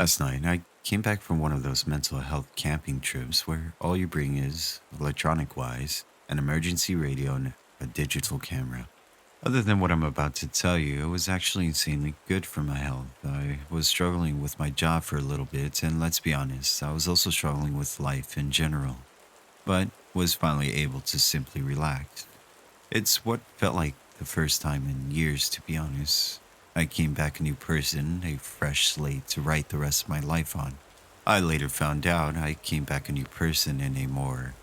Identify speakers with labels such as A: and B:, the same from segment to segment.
A: Last night, I came back from one of those mental health camping trips where all you bring is, electronic wise, an emergency radio and a digital camera. Other than what I'm about to tell you, it was actually insanely good for my health. I was struggling with my job for a little bit, and let's be honest, I was also struggling with life in general, but was finally able to simply relax. It's what felt like the first time in years, to be honest. I came back a new person, a fresh slate to write the rest of my life on. I later found out I came back a new person in a more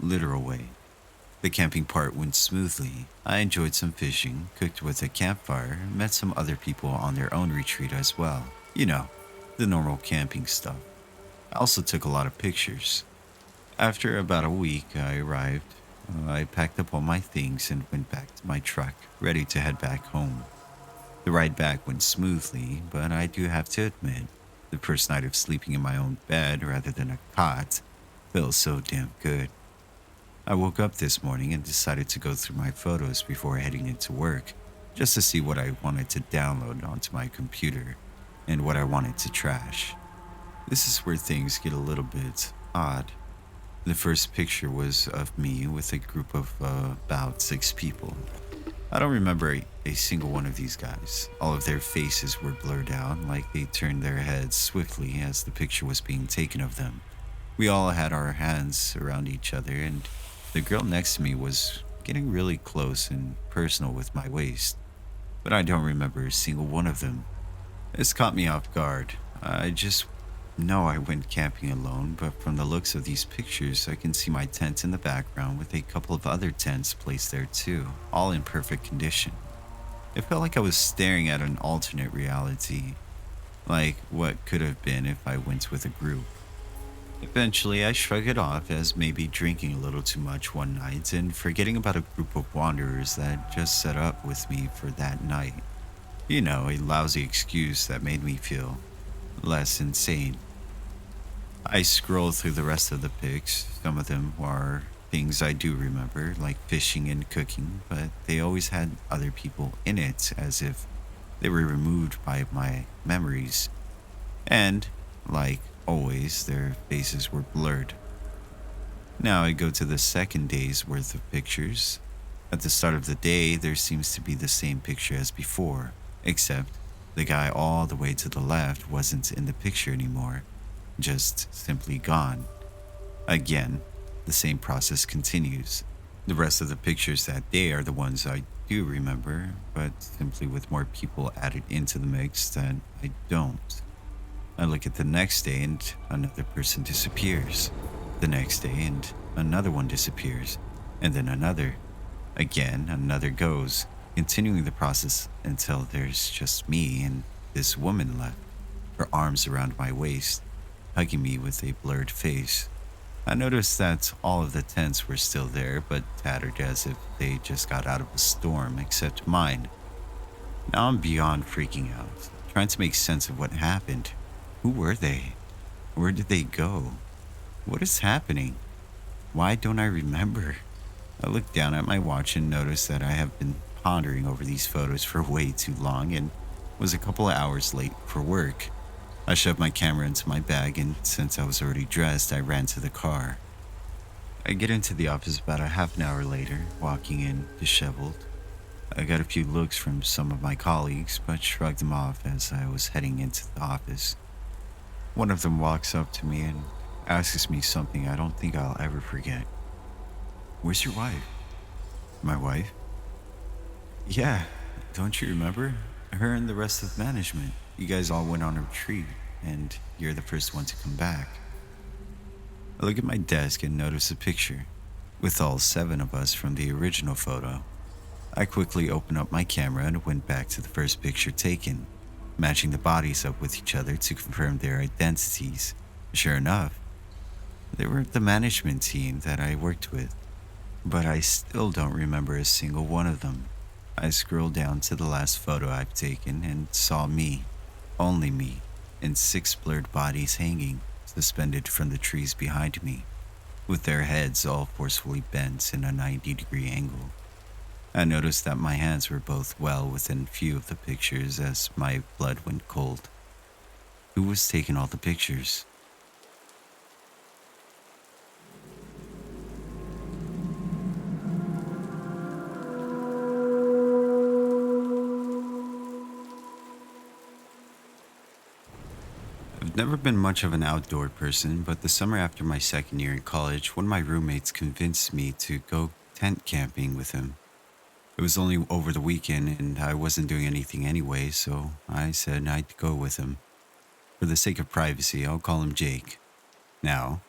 A: literal way. The camping part went smoothly. I enjoyed some fishing, cooked with a campfire, met some other people on their own retreat as well. The normal camping stuff. I also took a lot of pictures. After about a week, I arrived. I packed up all my things and went back to my truck, ready to head back home. The ride back went smoothly, but I do have to admit, the first night of sleeping in my own bed rather than a cot felt so damn good. I woke up this morning and decided to go through my photos before heading into work, just to see what I wanted to download onto my computer and what I wanted to trash. This is where things get a little bit odd. The first picture was of me with a group of about 6 people. I don't remember a single one of these guys. All of their faces were blurred out, like they turned their heads swiftly as the picture was being taken of them. We all had our hands around each other, and the girl next to me was getting really close and personal with my waist. But I don't remember a single one of them. This caught me off guard. I just know I went camping alone, but from the looks of these pictures, I can see my tent in the background with a couple of other tents placed there too, all in perfect condition. It felt like I was staring at an alternate reality, like what could have been if I went with a group. Eventually, I shrugged it off as maybe drinking a little too much one night and forgetting about a group of wanderers that just set up with me for that night. A lousy excuse that made me feel less insane. I scrolled through the rest of the pics. Some of them are things I do remember, like fishing and cooking, but they always had other people in it as if they were removed by my memories. And, like always, their faces were blurred. Now I go to the second day's worth of pictures. At the start of the day, there seems to be the same picture as before, except the guy all the way to the left wasn't in the picture anymore, just simply gone. Again, the same process continues. The rest of the pictures that day are the ones I do remember, but simply with more people added into the mix that I don't. I look at the next day and another person disappears. The next day and another one disappears. And then another. Again, another goes, continuing the process until there's just me and this woman left, her arms around my waist, hugging me with a blurred face. I noticed that all of the tents were still there, but tattered as if they just got out of a storm, except mine. Now I'm beyond freaking out, trying to make sense of what happened. Who were they? Where did they go? What is happening? Why don't I remember? I looked down at my watch and noticed that I have been pondering over these photos for way too long and was a couple of hours late for work. I shoved my camera into my bag, and since I was already dressed, I ran to the car. I get into the office about a half an hour later, walking in disheveled. I got a few looks from some of my colleagues, but shrugged them off as I was heading into the office. One of them walks up to me and asks me something I don't think I'll ever forget. "Where's your wife?" "My wife?" "Yeah, don't you remember? Her and the rest of management. You guys all went on a retreat, and you're the first one to come back." I look at my desk and notice a picture with all 7 of us from the original photo. I quickly opened up my camera and went back to the first picture taken, matching the bodies up with each other to confirm their identities. Sure enough, they were the management team that I worked with, but I still don't remember a single one of them. I scrolled down to the last photo I've taken and saw me, only me, and 6 blurred bodies hanging, suspended from the trees behind me, with their heads all forcefully bent in a 90-degree angle. I noticed that my hands were both well within view of the pictures as my blood went cold. Who was taking all the pictures? I've never been much of an outdoor person, but the summer after my second year in college, one of my roommates convinced me to go tent camping with him. It was only over the weekend and I wasn't doing anything anyway, so I said I'd go with him. For the sake of privacy, I'll call him Jake. Now,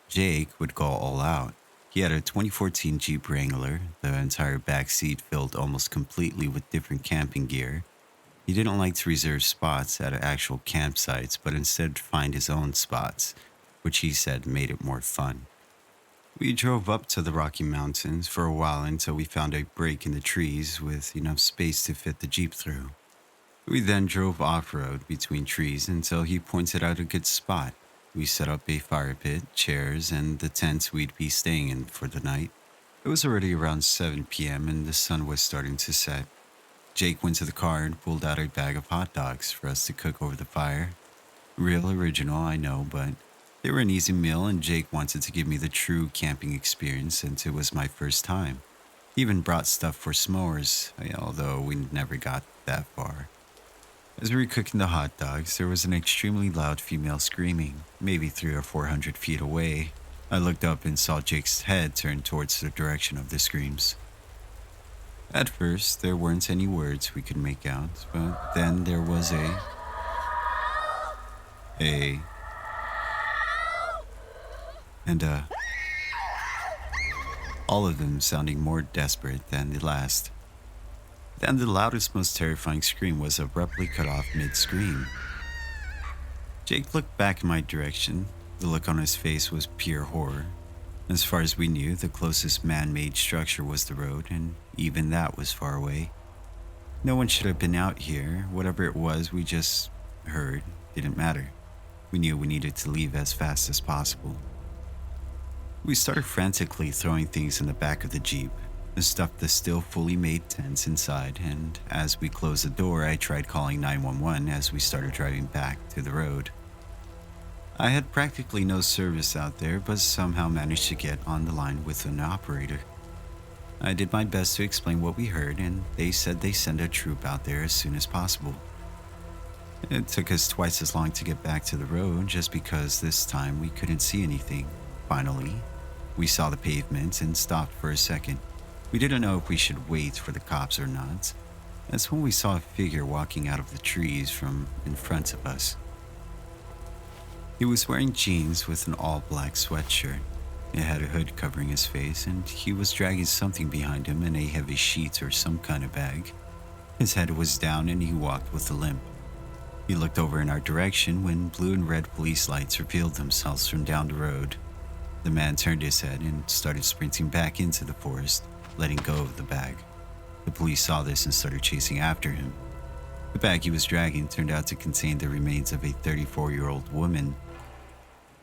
A: Jake would go all out. He had a 2014 Jeep Wrangler, the entire back seat filled almost completely with different camping gear. He didn't like to reserve spots at actual campsites, but instead find his own spots, which he said made it more fun. We drove up to the Rocky Mountains for a while until we found a break in the trees with enough space to fit the Jeep through. We then drove off-road between trees until he pointed out a good spot. We set up a fire pit, chairs, and the tents we'd be staying in for the night. It was already around 7 p.m. and the sun was starting to set. Jake went to the car and pulled out a bag of hot dogs for us to cook over the fire. Real original, I know, but they were an easy meal and Jake wanted to give me the true camping experience since it was my first time. He even brought stuff for s'mores, although we never got that far. As we were cooking the hot dogs, there was an extremely loud female screaming, maybe 300 or 400 feet away. I looked up and saw Jake's head turn towards the direction of the screams. At first, there weren't any words we could make out, but then there was and all of them sounding more desperate than the last. Then the loudest, most terrifying scream was abruptly cut off mid-scream. Jake looked back in my direction. The look on his face was pure horror. As far as we knew, the closest man-made structure was the road, and even that was far away. No one should have been out here. Whatever it was we just heard didn't matter. We knew we needed to leave as fast as possible. We started frantically throwing things in the back of the Jeep, and stuffed the still fully made tents inside, and as we closed the door, I tried calling 911 as we started driving back to the road. I had practically no service out there, but somehow managed to get on the line with an operator. I did my best to explain what we heard, and they said they send a troop out there as soon as possible. It took us twice as long to get back to the road just because this time we couldn't see anything. Finally, we saw the pavement and stopped for a second. We didn't know if we should wait for the cops or not. That's when we saw a figure walking out of the trees from in front of us. He was wearing jeans with an all-black sweatshirt. It had a hood covering his face, and he was dragging something behind him in a heavy sheet or some kind of bag. His head was down and he walked with a limp. He looked over in our direction when blue and red police lights revealed themselves from down the road. The man turned his head and started sprinting back into the forest, letting go of the bag. The police saw this and started chasing after him. The bag he was dragging turned out to contain the remains of a 34-year-old woman.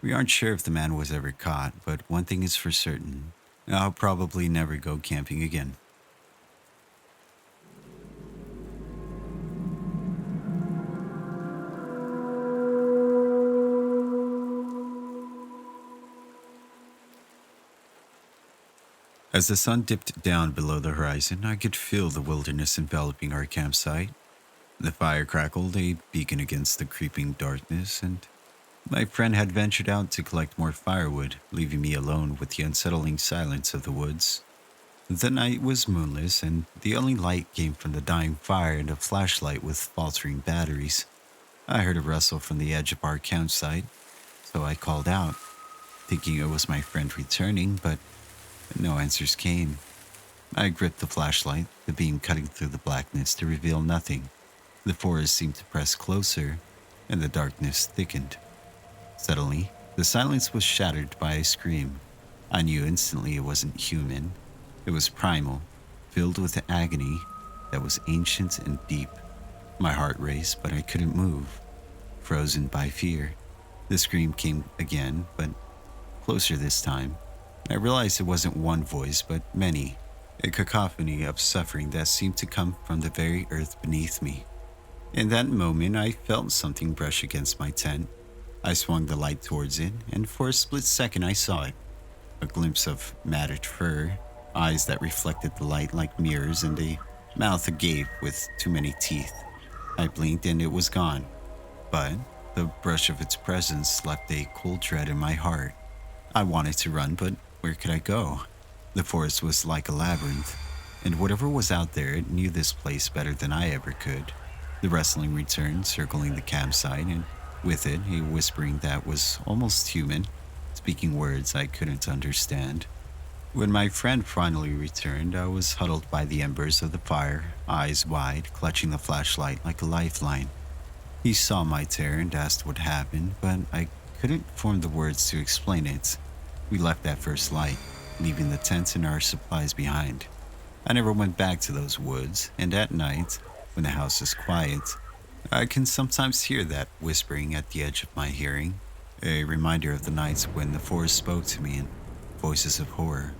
A: We aren't sure if the man was ever caught, but one thing is for certain. I'll probably never go camping again. As the sun dipped down below the horizon, I could feel the wilderness enveloping our campsite. The fire crackled, a beacon against the creeping darkness, and my friend had ventured out to collect more firewood, leaving me alone with the unsettling silence of the woods. The night was moonless, and the only light came from the dying fire and a flashlight with faltering batteries. I heard a rustle from the edge of our campsite, so I called out, thinking it was my friend returning, but no answers came. I gripped the flashlight, the beam cutting through the blackness to reveal nothing. The forest seemed to press closer, and the darkness thickened. Suddenly, the silence was shattered by a scream. I knew instantly it wasn't human. It was primal, filled with agony that was ancient and deep. My heart raced, but I couldn't move, frozen by fear. The scream came again, but closer this time. I realized it wasn't one voice, but many, a cacophony of suffering that seemed to come from the very earth beneath me. In that moment, I felt something brush against my tent. I swung the light towards it, and for a split second, I saw it. A glimpse of matted fur, eyes that reflected the light like mirrors, and a mouth agape with too many teeth. I blinked and it was gone, but the brush of its presence left a cold dread in my heart. I wanted to run, but where could I go? The forest was like a labyrinth, and whatever was out there knew this place better than I ever could. The wrestling returned, circling the campsite, and with it, a whispering that was almost human, speaking words I couldn't understand. When my friend finally returned, I was huddled by the embers of the fire, eyes wide, clutching the flashlight like a lifeline. He saw my terror and asked what happened, but I couldn't form the words to explain it. We left that first light, leaving the tent and our supplies behind. I never went back to those woods, and at night, when the house is quiet, I can sometimes hear that whispering at the edge of my hearing, a reminder of the nights when the forest spoke to me in voices of horror.